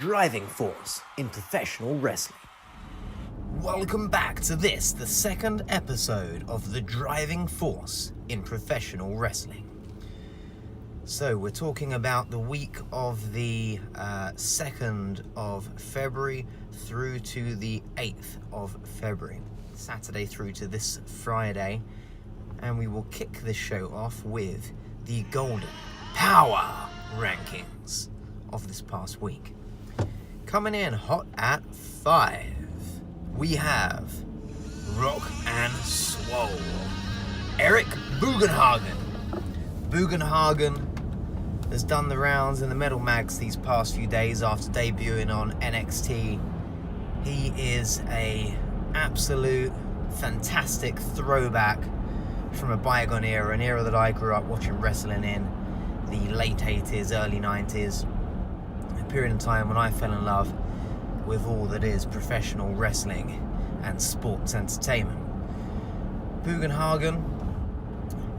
driving force in professional wrestling. Welcome back to this, the second episode of the driving force in professional wrestling. So we're talking about the week of the 2nd of February through to the 8th of February, Saturday through to this Friday, and we will kick this show off with the GOLDEN Powah Rankings of this past week. Coming in hot at 5, we have Rock and Swole, Eric Bugan Hagen. Bugan Hagen has done the rounds in the metal mags these past few days after debuting on NXT. He is a absolute fantastic throwback from a bygone era, an era that I grew up watching wrestling in, the late 80s, early 90s, a period in time when I fell in love with all that is professional wrestling and sports entertainment. Bugan Hagen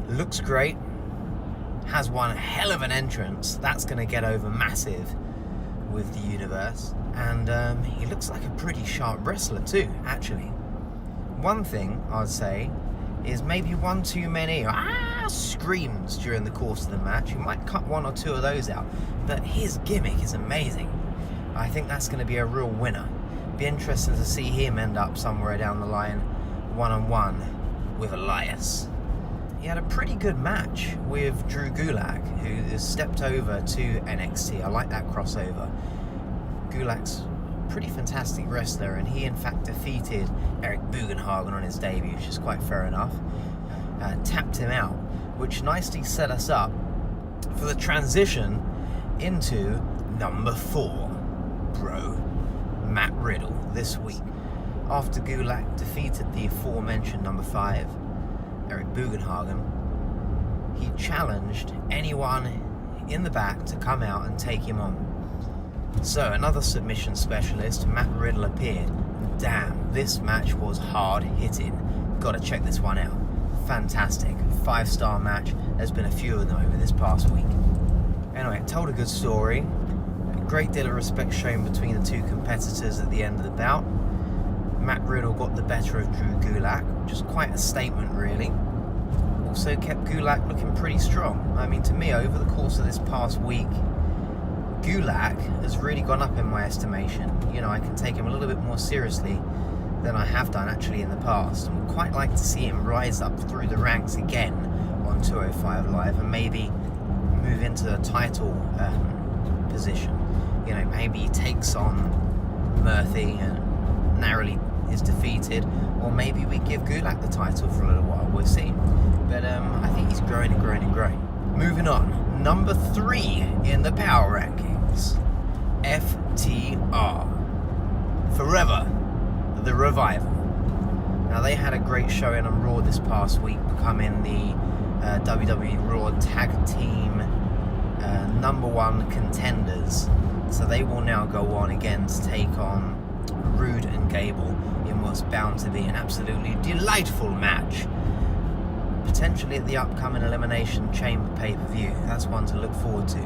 looks great, has one hell of an entrance that's going to get over massive with the universe, and he looks like a pretty sharp wrestler too, actually. One thing I'd say is maybe one too many screams during the course of the match. You might cut one or two of those out, but his gimmick is amazing. I think that's going to be a real winner. Be interesting to see him end up somewhere down the line one-on-one with Elias. He had a pretty good match with Drew Gulak, who has stepped over to NXT. I like that crossover. Gulak's a pretty fantastic wrestler, and he in fact defeated Eric Bugan Hagen on his debut, which is quite fair enough. Tapped him out, which nicely set us up for the transition into number 4, Matt Riddle, this week. After Gulak defeated the aforementioned number 5, Eric Bugan Hagen, he challenged anyone in the back to come out and take him on. So another submission specialist, Matt Riddle, appeared. Damn, this match was hard hitting. Gotta check this one out. Fantastic. 5-star match. There's been a few of them over this past week. Anyway, it told a good story. A great deal of respect shown between the two competitors at the end of the bout. Matt Riddle got the better of Drew Gulak, which is quite a statement, really. Also kept Gulak looking pretty strong. I mean, to me, over the course of this past week, Gulak has really gone up in my estimation. You know, I can take him a little bit more seriously than I have done actually in the past, and would quite like to see him rise up through the ranks again on 205 Live and maybe move into a title position. You know, maybe he takes on Murphy and narrowly is defeated, or maybe we give Gulak the title for a little while. We'll see. But I think he's growing and growing and growing. Moving on, number 3 in the power rankings, FTR, Forever the Revival. Now, they had a great showing on Raw this past week, becoming the WWE Raw Tag Team number 1 contenders. So they will now go on again to take on Rude and Gable in what's bound to be an absolutely delightful match, potentially at the upcoming Elimination Chamber pay-per-view. That's one to look forward to.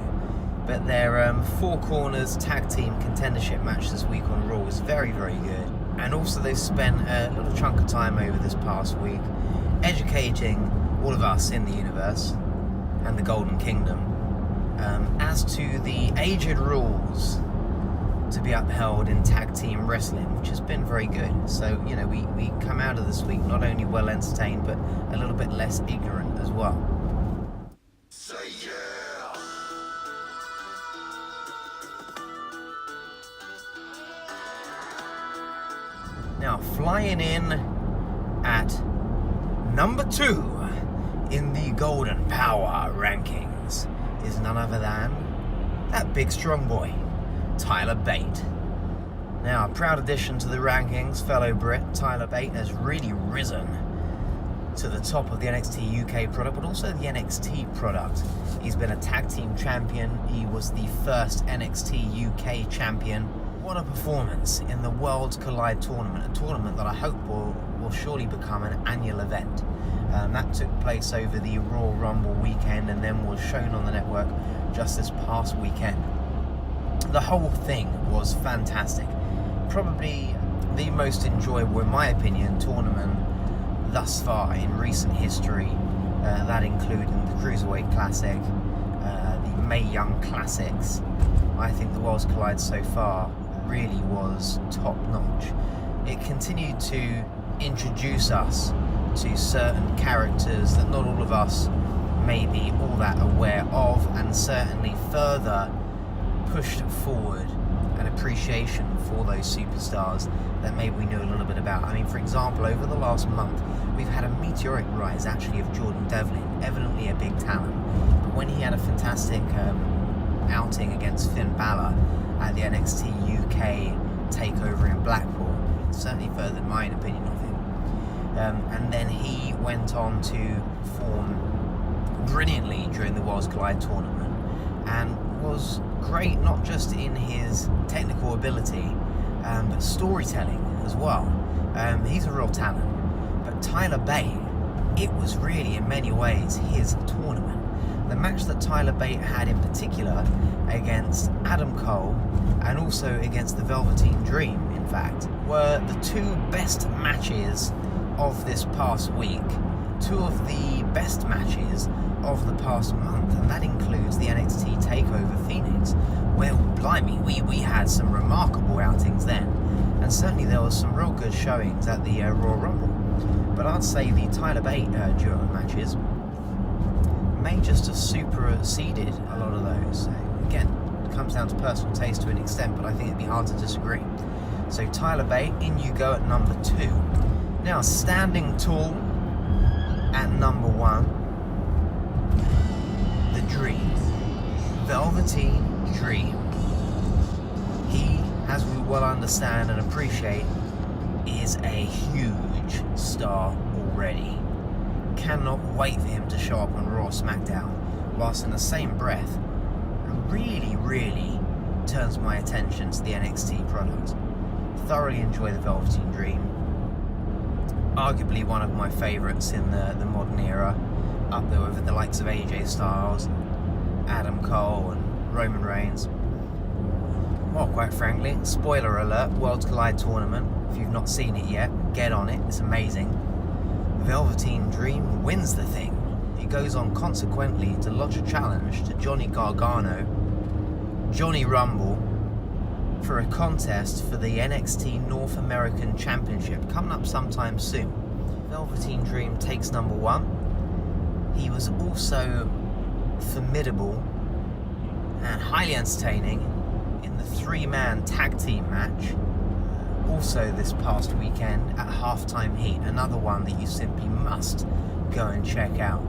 But their 4 corners tag team contendership match this week on Raw was very, very good. And also they spent a little chunk of time over this past week educating all of us in the universe and the Golden Kingdom as to the aged rules to be upheld in tag team wrestling, which has been very good. So, you know, we come out of this week not only well entertained, but a little bit less ignorant as well. Say yeah! Now, flying in at number 2 in the Golden Powah Rankings is none other than that big strong boy, Tyler Bate. Now, a proud addition to the rankings, fellow Brit, Tyler Bate has really risen to the top of the NXT UK product, but also the NXT product. He's been a tag team champion. He was the first NXT UK champion. What a performance in the Worlds Collide tournament, a tournament that I hope will surely become an annual event. That took place over the Royal Rumble weekend and then was shown on the network just this past weekend. The whole thing was fantastic. Probably the most enjoyable, in my opinion, tournament thus far in recent history. That including the Cruiserweight Classic, the Mae Young Classics. I think the Worlds Collide so far really was top notch. It continued to introduce us to certain characters that not all of us may be all that aware of, and certainly further pushed forward an appreciation for those superstars that maybe we knew a little bit about. I mean, for example, over the last month, we've had a meteoric rise actually of Jordan Devlin, evidently a big talent. But when he had a fantastic outing against Finn Balor at the NXT UK takeover in Blackpool, it certainly furthered my opinion of him. And then he went on to perform brilliantly during the Worlds Collide tournament and was great not just in his technical ability but storytelling as well. He's a real talent. But Tyler Bate, it was really in many ways his tournament. The match that Tyler Bate had in particular against Adam Cole and also against the Velveteen Dream, in fact, were the two best matches of this past week. Two of the best matches of the past month, and that includes the NXT TakeOver Phoenix, where, blimey, we had some remarkable outings then, and certainly there was some real good showings at the Royal Rumble. But I'd say the Tyler Bate duo matches may just have superseded a lot of those. So, again, it comes down to personal taste to an extent, but I think it'd be hard to disagree. So Tyler Bate, in you go at number 2. Now, standing tall at number 1, the Dream, Velveteen Dream. He, as we well understand and appreciate, is a huge star already. Cannot wait for him to show up on Raw or SmackDown, whilst in the same breath really turns my attention to the NXT product. Thoroughly enjoy the Velveteen Dream. Arguably one of my favourites in the modern era, up there with the likes of AJ Styles, Adam Cole and Roman Reigns. Well, quite frankly, spoiler alert, Worlds Collide tournament. If you've not seen it yet, get on it, it's amazing. Velveteen Dream wins the thing. He goes on consequently to lodge a challenge to Johnny Gargano, Johnny Rumble, for a contest for the NXT North American Championship coming up sometime soon. Velveteen Dream takes number 1. He was also formidable and highly entertaining in the 3-man tag team match, also this past weekend at Halftime Heat, another one that you simply must go and check out.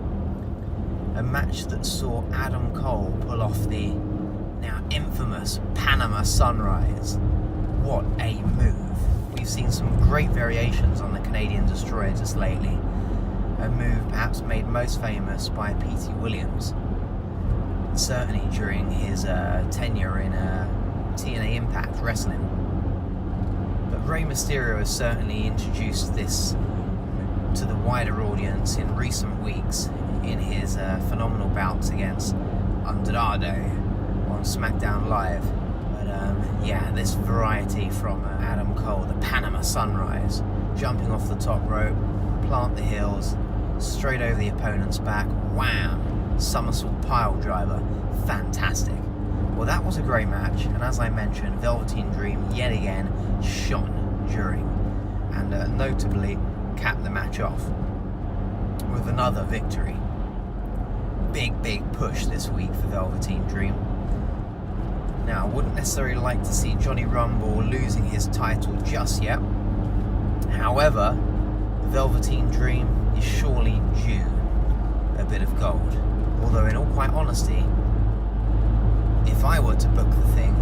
A match that saw Adam Cole pull off the now infamous Panama Sunrise. What a move. We've seen some great variations on the Canadian Destroyer just lately. A move perhaps made most famous by P.T. Williams, certainly during his tenure in TNA Impact Wrestling. But Rey Mysterio has certainly introduced this to the wider audience in recent weeks in his phenomenal bouts against Andrade on SmackDown Live. But yeah, this variety from Adam Cole, the Panama Sunrise, jumping off the top rope, plant the heels, straight over the opponent's back, wham, somersault pile driver, fantastic. Well, that was a great match, and as I mentioned, Velveteen Dream yet again shone during, and notably capped the match off with another victory. Big push this week for Velveteen Dream. Now, I wouldn't necessarily like to see Johnny Rumble losing his title just yet. However, the Velveteen Dream is surely due a bit of gold. Although, in all quite honesty, if I were to book the thing,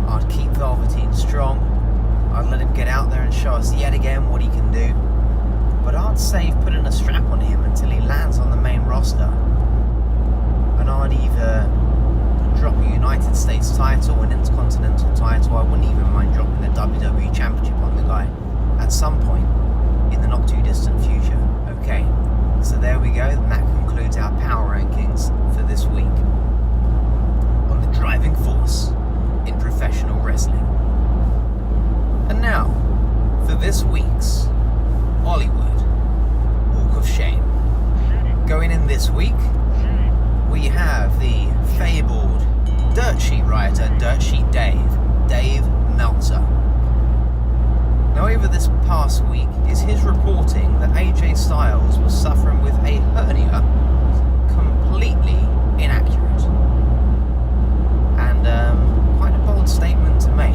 I'd keep Velveteen strong. I'd let him get out there and show us yet again what he can do. But I'd save putting a strap on him until he lands on the main roster. And I'd either drop a United States title, an Intercontinental title. I wouldn't even mind dropping the WWE Championship on the guy at some point in the not too distant future. Okay, so there we go, and that concludes our power rankings for this week on the driving force in this week's Ollywood Walk of Shame. Going in this week, we have the fabled dirt sheet writer, Dirt Sheet Dave Meltzer. Now, over this past week is his reporting that AJ Styles was suffering with a hernia completely inaccurate. And quite a bold statement to make.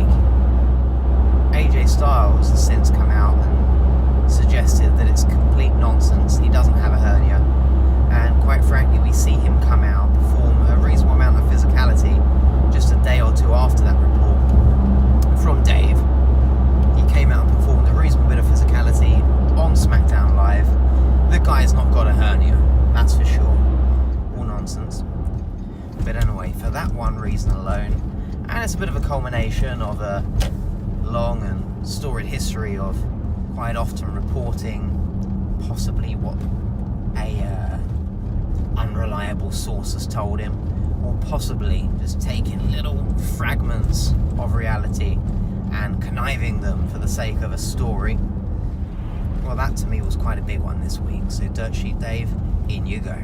AJ Styles has since come out and suggested that it's complete nonsense. He doesn't have a hernia. And quite frankly, we see him come out, perform a reasonable amount of physicality just a day or two after that report from Dave. He came out and performed a reasonable bit of physicality on SmackDown Live. The guy's not got a hernia, that's for sure. All nonsense. But anyway, for that one reason alone, and it's a bit of a culmination of a long and storied history of quite often reporting possibly what a unreliable source has told him, or possibly just taking little fragments of reality and conniving them for the sake of a story. Well, that to me was quite a big one this week. So Dirt Sheet Dave, in you go.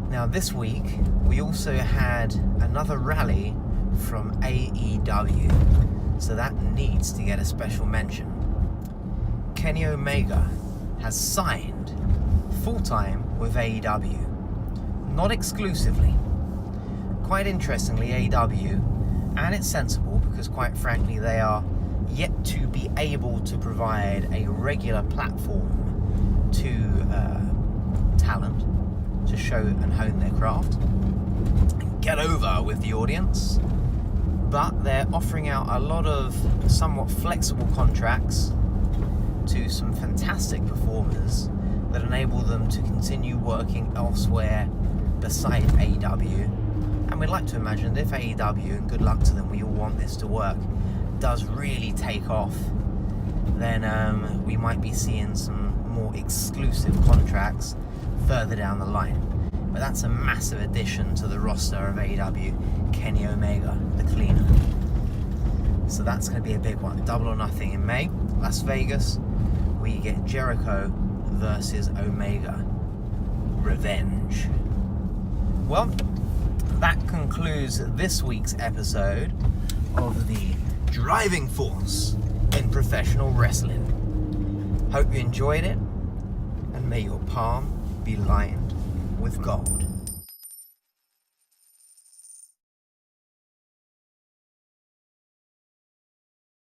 Now this week we also had another rally from AEW, so that needs to get a special mention. Kenny Omega has signed full-time with AEW, not exclusively. Quite interestingly, AEW, and it's sensible because quite frankly they are yet to be able to provide a regular platform to talent to show and hone their craft and get over with the audience, but they're offering out a lot of somewhat flexible contracts to some fantastic performers that enable them to continue working elsewhere beside AEW. And we'd like to imagine that if AEW, and good luck to them, we all want this to work, does really take off, then we might be seeing some more exclusive contracts further down the line. But that's a massive addition to the roster of AEW, Kenny Omega, the cleaner. So that's going to be a big one. Double or Nothing in May, Las Vegas. We get Jericho versus Omega. Revenge. Well, that concludes this week's episode of the Driving Force in Professional Wrestling. Hope you enjoyed it, and may your palm be lined with gold.